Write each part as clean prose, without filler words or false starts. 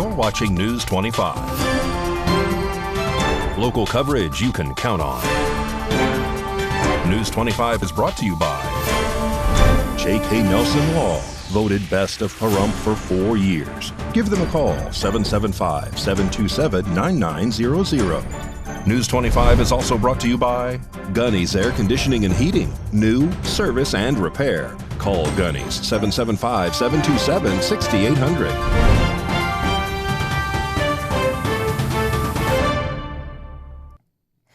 You're watching News 25. Local coverage you can count on. News 25 is brought to you by J.K. Nelson Law, voted best of Pahrump for 4 years. Give them a call, 775-727-9900. News 25 is also brought to you by Gunny's Air Conditioning and Heating. New, service, and repair. Call Gunny's, 775-727-6800.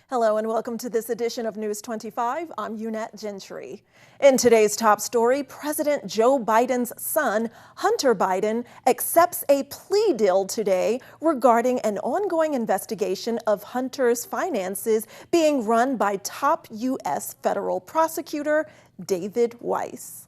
Hello and welcome to this edition of News 25. I'm Unette Gentry. In today's top story, President Joe Biden's son, Hunter Biden, accepts a plea deal today regarding an ongoing investigation of Hunter's finances being run by top U.S. federal prosecutor David Weiss.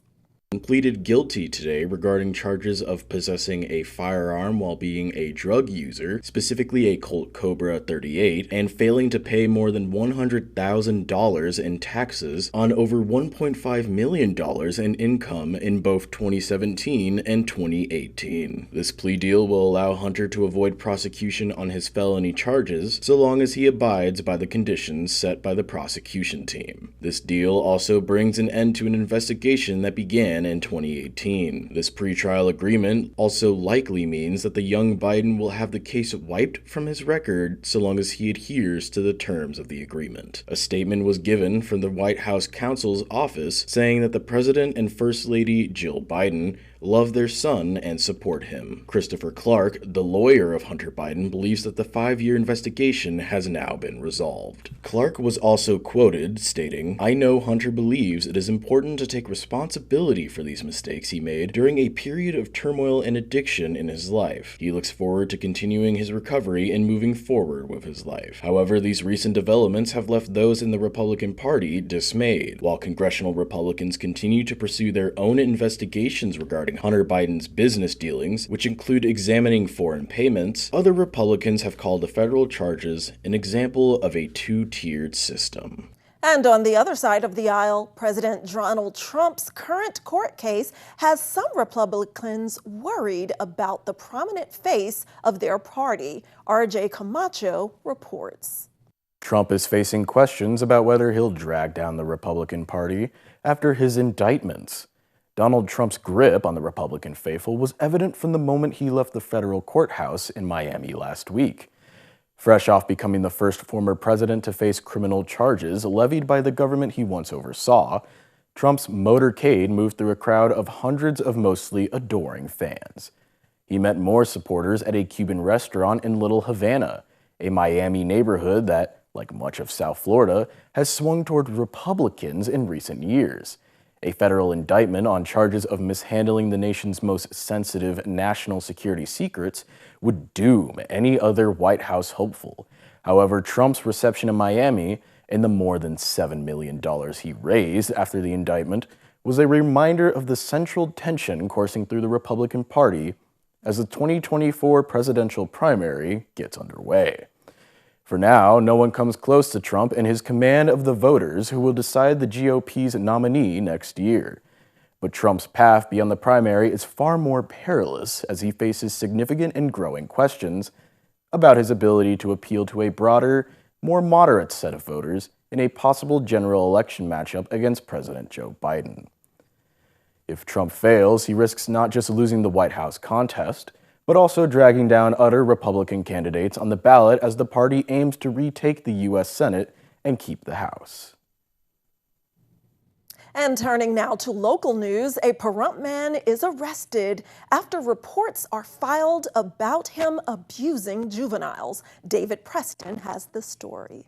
Pleaded guilty today regarding charges of possessing a firearm while being a drug user, specifically a Colt Cobra 38, and failing to pay more than $100,000 in taxes on over $1.5 million in income in both 2017 and 2018. This plea deal will allow Hunter to avoid prosecution on his felony charges so long as he abides by the conditions set by the prosecution team. This deal also brings an end to an investigation that began in 2018. This pretrial agreement also likely means that the young Biden will have the case wiped from his record so long as he adheres to the terms of the agreement. A statement was given from the White House counsel's office saying that the President and First Lady Jill Biden love their son and support him. Christopher Clark, the lawyer of Hunter Biden, believes that the 5-year investigation has now been resolved. Clark was also quoted stating, "I know Hunter believes it is important to take responsibility for these mistakes he made during a period of turmoil and addiction in his life. He looks forward to continuing his recovery and moving forward with his life. However, these recent developments have left those in the Republican Party dismayed. While congressional Republicans continue to pursue their own investigations regarding Hunter Biden's business dealings, which include examining foreign payments, other Republicans have called the federal charges an example of a two-tiered system." And on the other side of the aisle, President Donald Trump's current court case has some Republicans worried about the prominent face of their party. RJ Camacho reports. Trump is facing questions about whether he'll drag down the Republican Party after his indictments. Donald Trump's grip on the Republican faithful was evident from the moment he left the federal courthouse in Miami last week. Fresh off becoming the first former president to face criminal charges levied by the government he once oversaw, Trump's motorcade moved through a crowd of hundreds of mostly adoring fans. He met more supporters at a Cuban restaurant in Little Havana, a Miami neighborhood that, like much of South Florida, has swung toward Republicans in recent years. A federal indictment on charges of mishandling the nation's most sensitive national security secrets would doom any other White House hopeful. However, Trump's reception in Miami and the more than $7 million he raised after the indictment was a reminder of the central tension coursing through the Republican Party as the 2024 presidential primary gets underway. For now, no one comes close to Trump in his command of the voters who will decide the GOP's nominee next year. But Trump's path beyond the primary is far more perilous as he faces significant and growing questions about his ability to appeal to a broader, more moderate set of voters in a possible general election matchup against President Joe Biden. If Trump fails, he risks not just losing the White House contest, but also dragging down other Republican candidates on the ballot as the party aims to retake the U.S. Senate and keep the House. And turning now to local news, a Pahrump man is arrested after reports are filed about him abusing juveniles. David Preston has the story.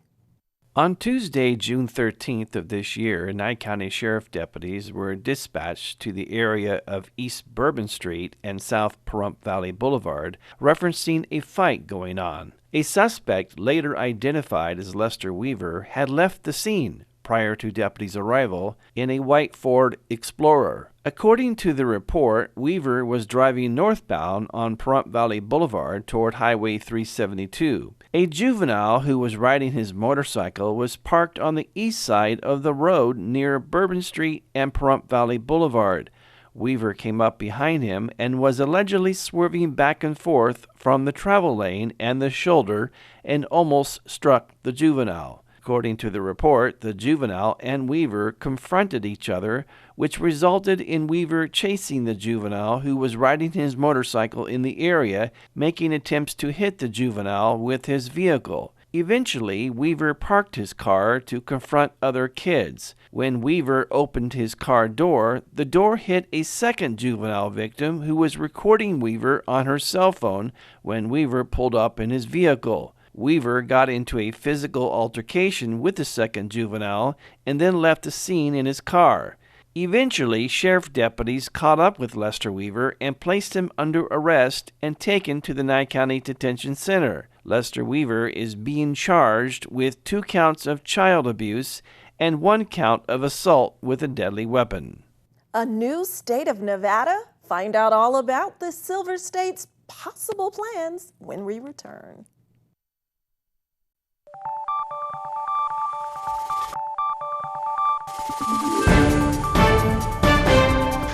On Tuesday, June 13th of this year, Nye County Sheriff deputies were dispatched to the area of East Bourbon Street and South Pahrump Valley Boulevard, referencing a fight going on. A suspect, later identified as Lester Weaver, had left the scene prior to deputies' arrival in a white Ford Explorer. According to the report, Weaver was driving northbound on Pahrump Valley Boulevard toward Highway 372. A juvenile who was riding his motorcycle was parked on the east side of the road near Bourbon Street and Pahrump Valley Boulevard. Weaver came up behind him and was allegedly swerving back and forth from the travel lane and the shoulder and almost struck the juvenile. According to the report, the juvenile and Weaver confronted each other, which resulted in Weaver chasing the juvenile who was riding his motorcycle in the area, making attempts to hit the juvenile with his vehicle. Eventually, Weaver parked his car to confront other kids. When Weaver opened his car door, the door hit a second juvenile victim who was recording Weaver on her cell phone when Weaver pulled up in his vehicle. Weaver got into a physical altercation with the second juvenile and then left the scene in his car. Eventually, sheriff deputies caught up with Lester Weaver and placed him under arrest and taken to the Nye County Detention Center. Lester Weaver is being charged with 2 counts of child abuse and 1 count of assault with a deadly weapon. A new state of Nevada? Find out all about the Silver State's possible plans when we return.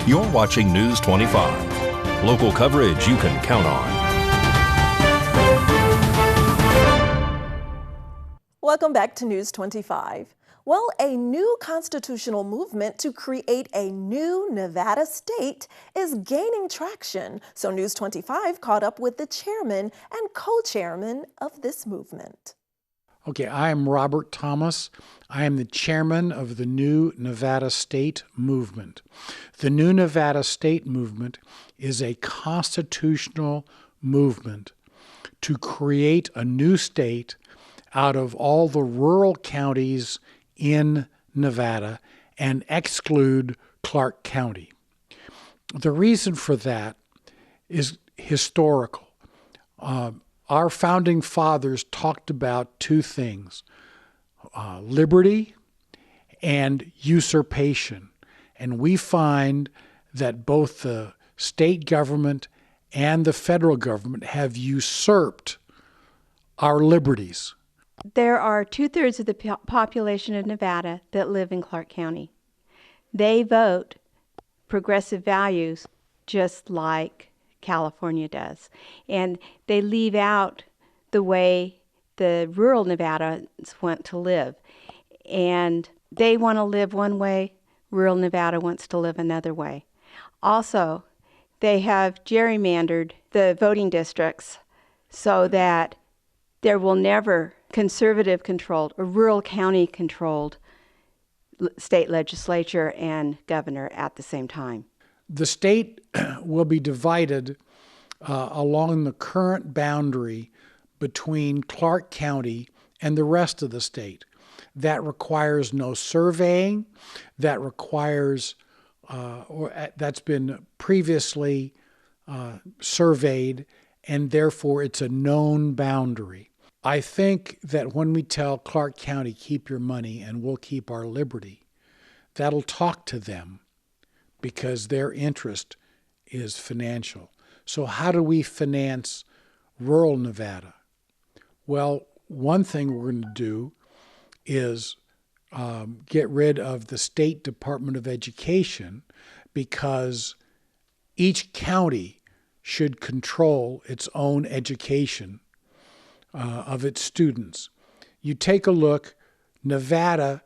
You're watching News 25. Local coverage you can count on. Welcome back to News 25. Well, a new constitutional movement to create a new Nevada state is gaining traction. So News 25 caught up with the chairman and co-chairman of this movement. Okay, I am Robert Thomas. I am the chairman of the New Nevada State Movement. The New Nevada State Movement is a constitutional movement to create a new state out of all the rural counties in Nevada and exclude Clark County. The reason for that is historical. Our founding fathers talked about 2 things, liberty and usurpation. And we find that both the state government and the federal government have usurped our liberties. There are 2/3 of the population of Nevada that live in Clark County. They vote progressive values just like California does. And they leave out the way the rural Nevadans want to live. And they want to live one way, rural Nevada wants to live another way. Also, they have gerrymandered the voting districts so that there will never conservative-controlled or rural county-controlled state legislature and governor at the same time. The state will be divided along the current boundary between Clark County and the rest of the state. That requires no surveying. That requires, that's been previously surveyed, and therefore it's a known boundary. I think that when we tell Clark County, keep your money and we'll keep our liberty, that'll talk to them, because their interest is financial. So how do we finance rural Nevada? Well, one thing we're going to do is get rid of the State Department of Education, because each county should control its own education of its students. You take a look, Nevada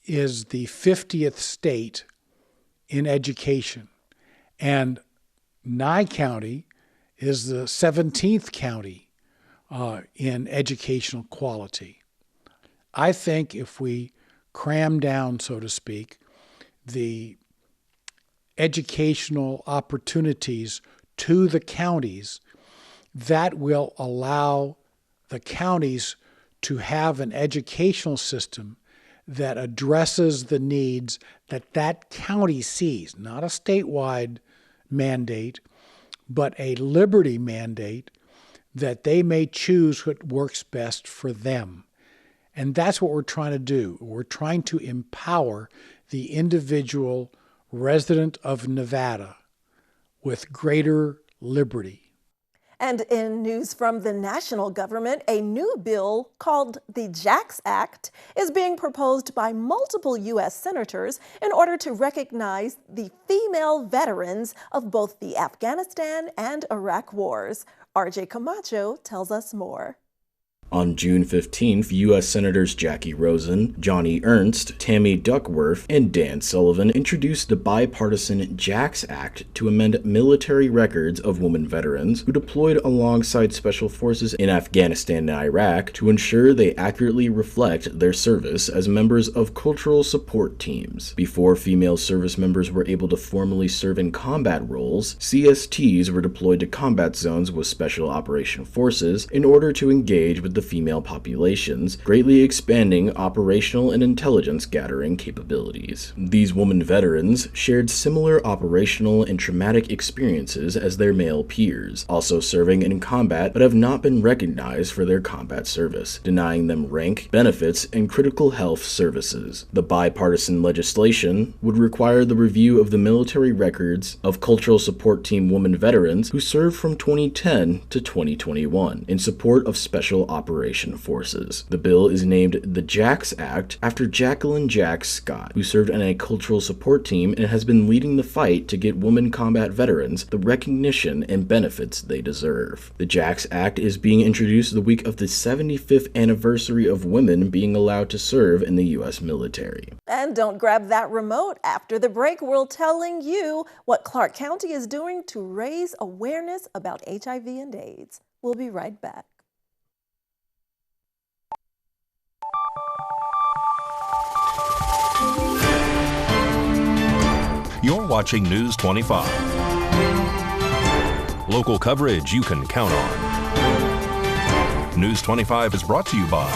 is the 50th state in education, and Nye County is the 17th county in educational quality. I think if we cram down, so to speak, the educational opportunities to the counties, that will allow the counties to have an educational system that addresses the needs that that county sees, not a statewide mandate, but a liberty mandate that they may choose what works best for them. And that's what we're trying to do. We're trying to empower the individual resident of Nevada with greater liberty. And in news from the national government, a new bill called the Jax Act is being proposed by multiple U.S. senators in order to recognize the female veterans of both the Afghanistan and Iraq wars. R.J. Camacho tells us more. On June 15th, U.S. Senators Jackie Rosen, Johnny Ernst, Tammy Duckworth, and Dan Sullivan introduced the bipartisan Jax Act to amend military records of women veterans who deployed alongside special forces in Afghanistan and Iraq to ensure they accurately reflect their service as members of cultural support teams. Before female service members were able to formally serve in combat roles, CSTs were deployed to combat zones with special operation forces in order to engage with the female populations, greatly expanding operational and intelligence gathering capabilities. These women veterans shared similar operational and traumatic experiences as their male peers, also serving in combat but have not been recognized for their combat service, denying them rank, benefits, and critical health services. The bipartisan legislation would require the review of the military records of cultural support team women veterans who served from 2010 to 2021 in support of special operation forces. The bill is named the Jax Act after Jacqueline Jax Scott, who served on a cultural support team and has been leading the fight to get women combat veterans the recognition and benefits they deserve. The Jax Act is being introduced the week of the 75th anniversary of women being allowed to serve in the U.S. military. And don't grab that remote. After the break, we're telling you what Clark County is doing to raise awareness about HIV and AIDS. We'll be right back. You're watching News 25. Local coverage you can count on. News 25 is brought to you by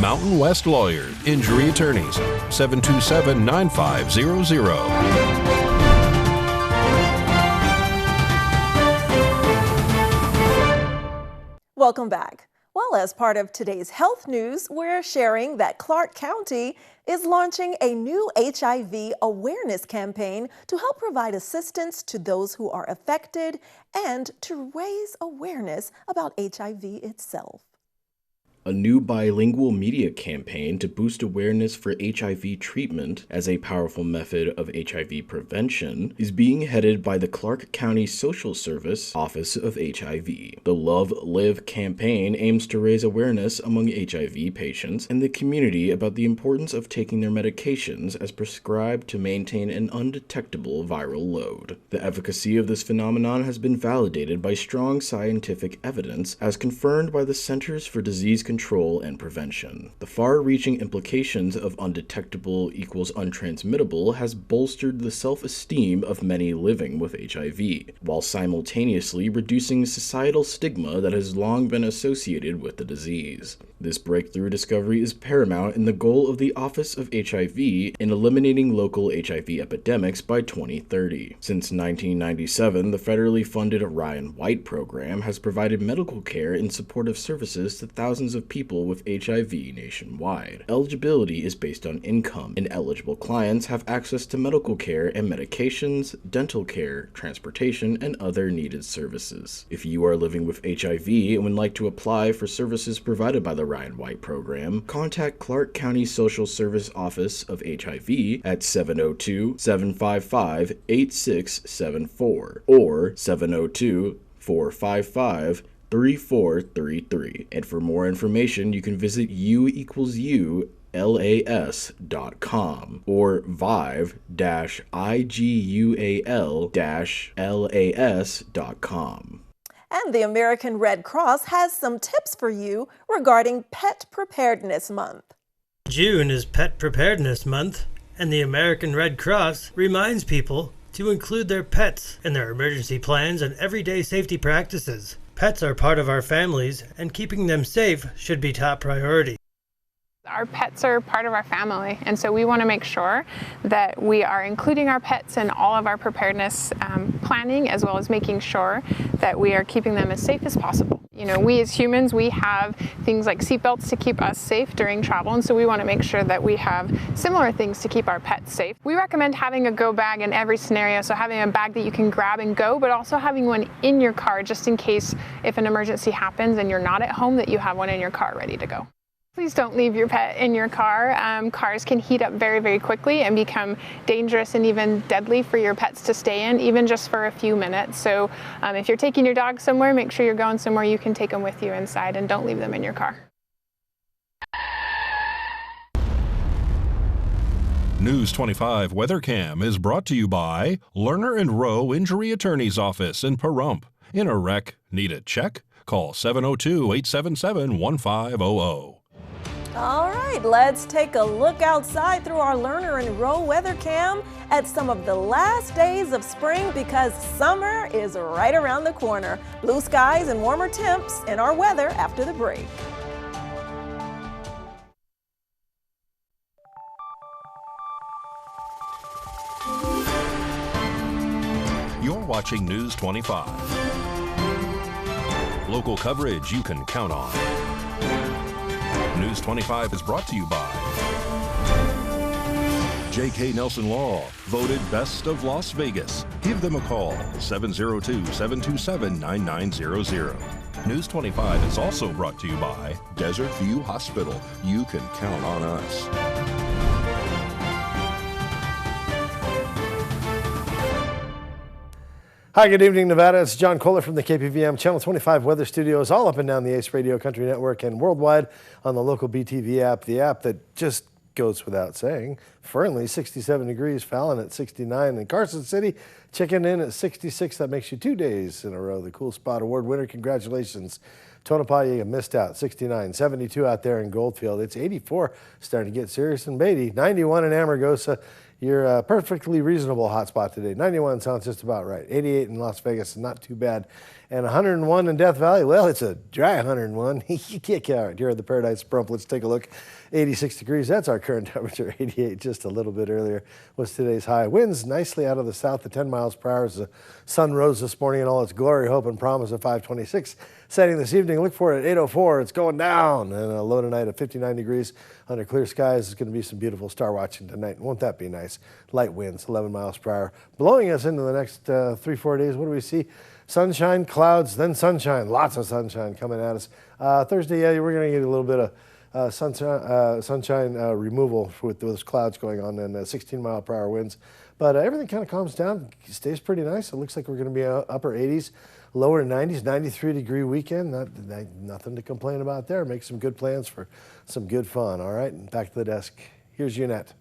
Mountain West Lawyers, Injury Attorneys, 727-9500. Welcome back. Well, as part of today's health news, we're sharing that Clark County is launching a new HIV awareness campaign to help provide assistance to those who are affected and to raise awareness about HIV itself. A new bilingual media campaign to boost awareness for HIV treatment as a powerful method of HIV prevention is being headed by the Clark County Social Service Office of HIV. The Love Live campaign aims to raise awareness among HIV patients and the community about the importance of taking their medications as prescribed to maintain an undetectable viral load. The efficacy of this phenomenon has been validated by strong scientific evidence as confirmed by the Centers for Disease Control and Prevention. The far-reaching implications of undetectable equals untransmittable has bolstered the self-esteem of many living with HIV, while simultaneously reducing societal stigma that has long been associated with the disease. This breakthrough discovery is paramount in the goal of the Office of HIV in eliminating local HIV epidemics by 2030. Since 1997, the federally funded Ryan White program has provided medical care and supportive services to thousands of people with HIV nationwide. Eligibility is based on income, and eligible clients have access to medical care and medications, dental care, transportation, and other needed services. If you are living with HIV and would like to apply for services provided by the Ryan White program, contact Clark County Social Service Office of HIV at 702-755-8674 or 702-455-3433. And for more information, you can visit u=u.las.com or vive-igual-las.com. And the American Red Cross has some tips for you regarding Pet Preparedness Month. June is Pet Preparedness Month, and the American Red Cross reminds people to include their pets in their emergency plans and everyday safety practices. Pets are part of our families, and keeping them safe should be top priority. Our pets are part of our family, and so we want to make sure that we are including our pets in all of our preparedness planning, as well as making sure that we are keeping them as safe as possible. You know, we as humans, we have things like seatbelts to keep us safe during travel, and so we want to make sure that we have similar things to keep our pets safe. We recommend having a go bag in every scenario, so having a bag that you can grab and go, but also having one in your car just in case if an emergency happens and you're not at home, that you have one in your car ready to go. Please don't leave your pet in your car. Cars can heat up very, very quickly and become dangerous and even deadly for your pets to stay in, even just for a few minutes. So if you're taking your dog somewhere, make sure you're going somewhere you can take them with you inside, and don't leave them in your car. News 25 WeatherCam is brought to you by Lerner and Rowe Injury Attorney's Office in Pahrump. In a wreck, need a check? Call 702-877-1500. All right, let's take a look outside through our Lerner and Rowe weather cam at some of the last days of spring, because summer is right around the corner. Blue skies and warmer temps in our weather after the break. You're watching News 25. Local coverage you can count on. News 25 is brought to you by J.K. Nelson Law, voted best of Las Vegas. Give them a call, 702-727-9900. News 25 is also brought to you by Desert View Hospital. You can count on us. Hi, good evening, Nevada. It's John Kohler from the KPVM Channel 25 Weather Studios, all up and down the Ace Radio Country Network and worldwide on the local BTV app, the app that just goes without saying. Fernley, 67 degrees, Fallon at 69, and Carson City checking in at 66. That makes you 2 days in a row the Cool Spot Award winner. Congratulations. Tonopah, you missed out, 69, 72 out there in Goldfield. It's 84, starting to get serious in Beatty, 91 in Amargosa. Your perfectly reasonable hotspot today. 91 sounds just about right. 88 in Las Vegas, not too bad. And 101 in Death Valley. Well, it's a dry 101. You can't count it. Here at the Paradise Pahrump, let's take a look. 86 degrees, that's our current temperature. 88 just a little bit earlier was today's high. Winds nicely out of the south at 10 miles per hour as the sun rose this morning in all its glory, hope, and promise at 526. Setting this evening, look for it at 8:04. It's going down, and a low tonight of 59 degrees under clear skies. It's going to be some beautiful star watching tonight. Won't that be nice? Light winds, 11 miles per hour, blowing us into the next 3-4 days. What do we see? Sunshine, clouds, then sunshine. Lots of sunshine coming at us. Thursday, yeah, we're going to get a little bit of sunshine removal with those clouds going on, and 16-mile-per-hour winds. But everything kind of calms down, stays pretty nice. It looks like we're going to be upper 80s, lower 90s, 93-degree weekend. Nothing to complain about there. Make some good plans for some good fun, all right? And back to the desk. Here's Unette.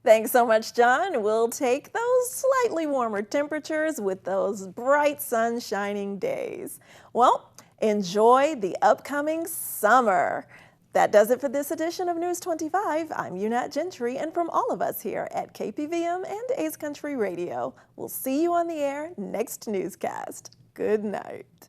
Thanks so much, John. We'll take those slightly warmer temperatures with those bright sun shining days. Well, enjoy the upcoming summer. That does it for this edition of News 25. I'm Unette Gentry, and from all of us here at KPVM and Ace Country Radio, we'll see you on the air next newscast. Good night.